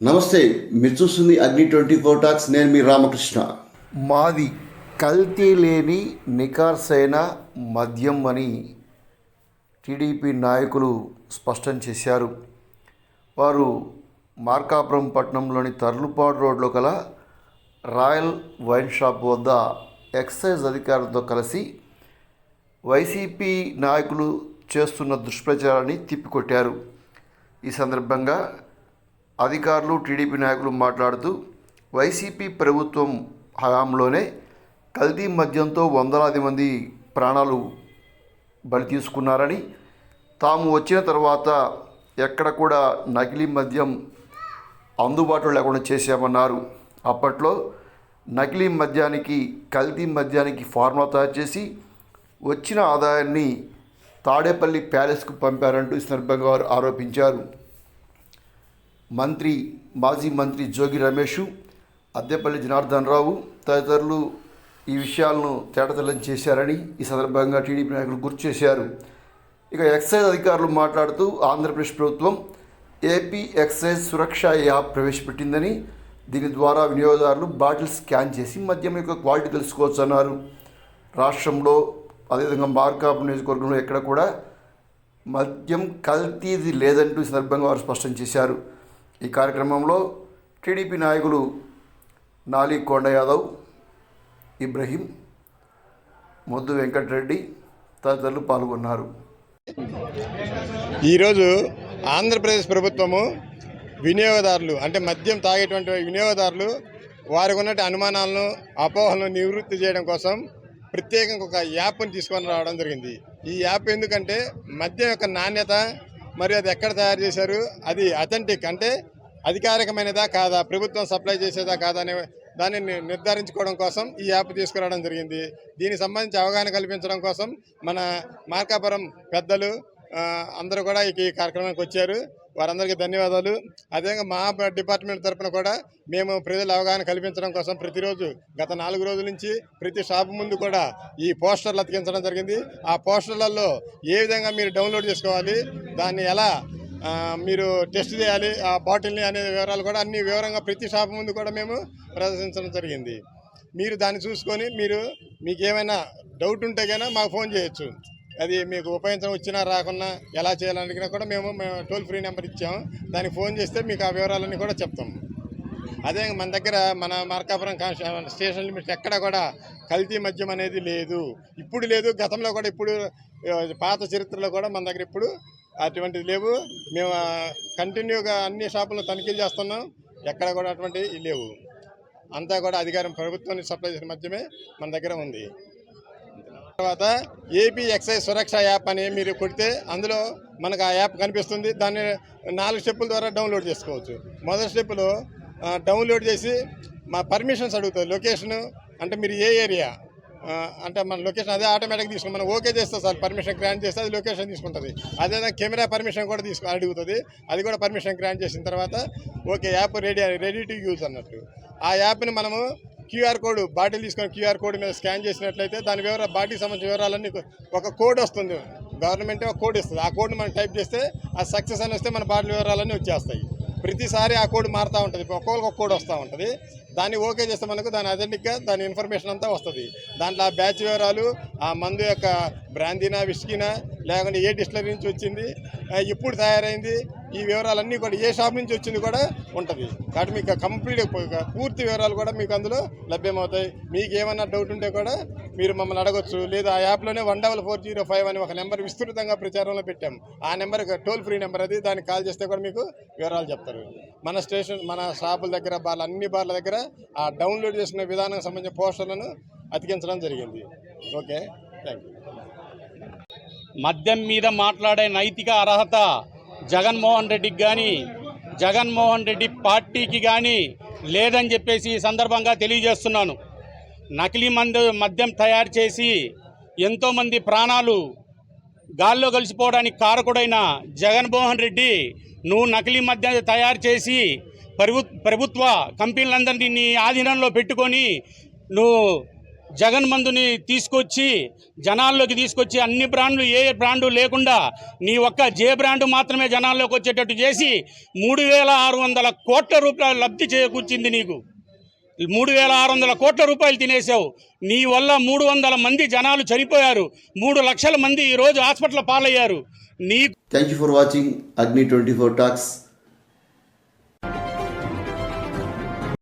నమస్తే, మీరు చూస్తుంది అగ్ని 24 టాక్స్. నేను మీ రామకృష్ణ. మాది కల్తీ లేని నికార్సైన మద్యం అని టీడీపీ నాయకులు స్పష్టం చేశారు. వారు మార్కాపురం పట్టణంలోని తర్లుపాడు రోడ్లో గల రాయల్ వైన్ షాప్ వద్ద ఎక్సైజ్ అధికారులతో కలిసి వైసీపీ నాయకులు చేస్తున్న దుష్ప్రచారాన్ని తిప్పికొట్టారు. ఈ సందర్భంగా అధికారులు, టీడీపీ నాయకులు మాట్లాడుతూ వైసీపీ ప్రభుత్వం హయాంలోనే కల్తీ మద్యంతో వందలాది మంది ప్రాణాలు బలి తీసుకున్నారని, తాము వచ్చిన తర్వాత ఎక్కడ కూడా నకిలీ మద్యం అందుబాటులో లేకుండా చేశామన్నారు. అప్పట్లో నకిలీ మద్యానికి, కల్తీ మద్యానికి ఫార్ములా తయారు చేసి వచ్చిన ఆదాయాన్ని తాడేపల్లి ప్యాలెస్కు పంపారంటూ ఈ సందర్భంగా వారు ఆరోపించారు. మాజీ మంత్రి జోగి రమేష్, అద్దెపల్లి జనార్దన్ రావు తదితరులు ఈ విషయాలను తేటతెల్లం చేశారని ఈ సందర్భంగా టీడీపీ నాయకులు గుర్తు చేశారు. ఇక ఎక్సైజ్ అధికారులు మాట్లాడుతూ ఆంధ్రప్రదేశ్ ప్రభుత్వం ఏపీ ఎక్సైజ్ సురక్ష యాప్ ప్రవేశపెట్టిందని, దీని ద్వారా వినియోగదారులు బాటిల్ స్కాన్ చేసి మద్యం యొక్క క్వాలిటీ తెలుసుకోవచ్చు అన్నారు. రాష్ట్రంలో అదేవిధంగా మార్కాపురం నియోజకవర్గంలో ఎక్కడ కూడా మద్యం కల్తీది లేదంటూ ఈ సందర్భంగా వారు స్పష్టం చేశారు. ఈ కార్యక్రమంలో టీడీపీ నాయకులు నాలి కొండ యాదవ్, ఇబ్రహీం, మొద్దు వెంకటరెడ్డి తదితరులు పాల్గొన్నారు. ఈరోజు ఆంధ్రప్రదేశ్ ప్రభుత్వము వినియోగదారులు, అంటే మద్యం తాగేటువంటి వినియోగదారులు వారికి ఉన్నటువంటి అనుమానాలను, అపోహలను నివృత్తి చేయడం కోసం ప్రత్యేకంగా ఒక యాప్ని తీసుకొని రావడం జరిగింది. ఈ యాప్ ఎందుకంటే మద్యం యొక్క నాణ్యత మరియు అది ఎక్కడ తయారు చేశారు, అది అథెంటిక్ అంటే అధికారికమైనదా కాదా, ప్రభుత్వం సప్లై చేసేదా కాదా అనే దాన్ని నిర్ధారించుకోవడం కోసం ఈ యాప్ తీసుకురావడం జరిగింది. దీనికి సంబంధించి అవగాహన కల్పించడం కోసం మన మార్కాపురం పెద్దలు అందరూ కూడా ఈ కార్యక్రమానికి వచ్చారు. వారందరికీ ధన్యవాదాలు. అదేవిధంగా మా డిపార్ట్మెంట్ తరఫున కూడా మేము ప్రజల అవగాహన కల్పించడం కోసం ప్రతిరోజు గత 4 రోజుల నుంచి ప్రతి షాపు ముందు కూడా ఈ పోస్టర్లు అతికించడం జరిగింది. ఆ పోస్టర్లలో ఏ విధంగా మీరు డౌన్లోడ్ చేసుకోవాలి, దాన్ని ఎలా మీరు టెస్ట్ చేయాలి, ఆ బాటిల్ని అనే వివరాలు కూడా అన్ని వివరంగా ప్రతి షాపు ముందు కూడా మేము ప్రదర్శించడం జరిగింది. మీరు దాన్ని చూసుకొని మీకు ఏమైనా డౌట్ ఉంటే కన్నా మాకు ఫోన్ చేయొచ్చు. అది మీకు ఉపయోగించడం వచ్చినా రాకున్నా ఎలా చేయాలనికినా కూడా మేము టోల్ ఫ్రీ నెంబర్ ఇచ్చాము. దానికి ఫోన్ చేస్తే మీకు ఆ వివరాలన్నీ కూడా చెప్తాము. అదే మన దగ్గర మన మార్కాపురం స్టేషన్ లిమిట్స్ ఎక్కడ కూడా కల్తీ మద్యం అనేది లేదు, ఇప్పుడు లేదు, గతంలో కూడా, ఇప్పుడు పాత చరిత్రలో కూడా మన దగ్గర ఇప్పుడు అటువంటిది లేవు. మేము కంటిన్యూగా అన్ని షాపులను తనిఖీలు చేస్తున్నాం, ఎక్కడ కూడా అటువంటివి లేవు. అంతా కూడా అధికారం ప్రభుత్వాన్ని సప్లై చేసిన మద్యమే మన దగ్గర ఉంది. తర్వాత ఏపీ ఎక్సైజ్ సురక్ష యాప్ అని మీరు కొడితే అందులో మనకు ఆ యాప్ కనిపిస్తుంది. దాన్ని 4 స్టెప్పుల ద్వారా డౌన్లోడ్ చేసుకోవచ్చు. మొదటి స్టెప్పులో డౌన్లోడ్ చేసి మా పర్మిషన్స్ అడుగుతుంది. లొకేషను అంటే మీరు ఏ ఏరియా అంటే మన లొకేషన్ అదే ఆటోమేటిక్గా తీసుకుని మనం ఓకే చేస్తే సార్ పర్మిషన్ గ్రాంట్ చేస్తే అది లొకేషన్ తీసుకుంటుంది. అదేవిధంగా కెమెరా పర్మిషన్ కూడా అడుగుతుంది. అది కూడా పర్మిషన్ గ్రాంట్ చేసిన తర్వాత okay app ready to use అన్నట్టు. ఆ యాప్ని మనము క్యూఆర్ కోడ్, బాటిల్ తీసుకొని క్యూఆర్ కోడ్ మీద స్కాన్ చేసినట్లయితే దాని బాటిల్ సంబంధించిన వివరాలన్నీ ఒక కోడ్ వస్తుంది. గవర్నమెంటే ఒక కోడ్ ఇస్తుంది. ఆ కోడ్ని మనం టైప్ చేస్తే ఆ సక్సెస్ అని వస్తే మన బాటిల్ వివరాలన్నీ వచ్చేస్తాయి. ప్రతిసారి ఆ కోడ్ మారుతూ ఉంటుంది, ఒక్కొక్కరికి ఒక కోడ్ వస్తూ ఉంటుంది. దాన్ని ఓకే చేస్తే మనకు దాని అథెంటిక్గా దాని ఇన్ఫర్మేషన్ అంతా వస్తుంది. దాంట్లో ఆ బ్యాచ్ వివరాలు, ఆ మందు యొక్క బ్రాందీనా, విస్కీనా, లేకుంటే ఏ డిస్టిలరీ నుంచి వచ్చింది, ఎప్పుడు తయారైంది, ఈ వివరాలన్నీ కూడా ఏ షాప్ నుంచి వచ్చింది కూడా ఉంటుంది. కాబట్టి మీకు కంప్లీట్గా పూర్తి వివరాలు కూడా మీకు అందులో లభ్యమవుతాయి. మీకు ఏమన్నా డౌట్ ఉంటే కూడా మీరు మమ్మల్ని అడగచ్చు. లేదా ఆ యాప్లోనే 14405 అని ఒక నెంబర్ విస్తృతంగా ప్రచారంలో పెట్టాము. ఆ నెంబర్ టోల్ ఫ్రీ నెంబర్ అది, దానికి కాల్ చేస్తే కూడా మీకు వివరాలు చెప్తారు. మన షాపుల దగ్గర, అన్ని బార్ల దగ్గర ఆ డౌన్లోడ్ చేసిన విధానానికి సంబంధించిన పోస్టర్లను అతికించడం జరిగింది. Okay, thank you. మద్యం మీద మాట్లాడే నైతిక అర్హత జగన్మోహన్ రెడ్డికి కానీ, జగన్మోహన్ రెడ్డి పార్టీకి కానీ లేదని చెప్పేసి ఈ సందర్భంగా తెలియజేస్తున్నాను. నకిలీ మద్యం తయారు చేసి ఎంతోమంది ప్రాణాలు గాల్లో కలిసిపోవడానికి కారకుడైన జగన్మోహన్ రెడ్డి, నువ్వు నకిలీ మద్యం తయారు చేసి ప్రభుత్వ కంపెనీలందరినీ నీ ఆధీనంలో పెట్టుకొని నువ్వు జగన్ మందుని తీసుకొచ్చి జనాల్లోకి తీసుకొచ్చి అన్ని బ్రాండ్లు ఏ బ్రాండు లేకుండా నీ ఒక్క జే బ్రాండ్ మాత్రమే జనాల్లోకి వచ్చేటట్టు చేసి 3,600 కోట్ల రూపాయలు లబ్ధి చేకూర్చింది నీకు. 3,600 కోట్ల రూపాయలు తినేసావు. నీ వల్ల 300 మంది జనాలు చనిపోయారు. 3 లక్షల మంది ఈరోజు హాస్పిటల్ పాలయ్యారు. నీ థ్యాంక్ యూ ఫర్ వాచింగ్ అగ్ని 24 టాక్స్.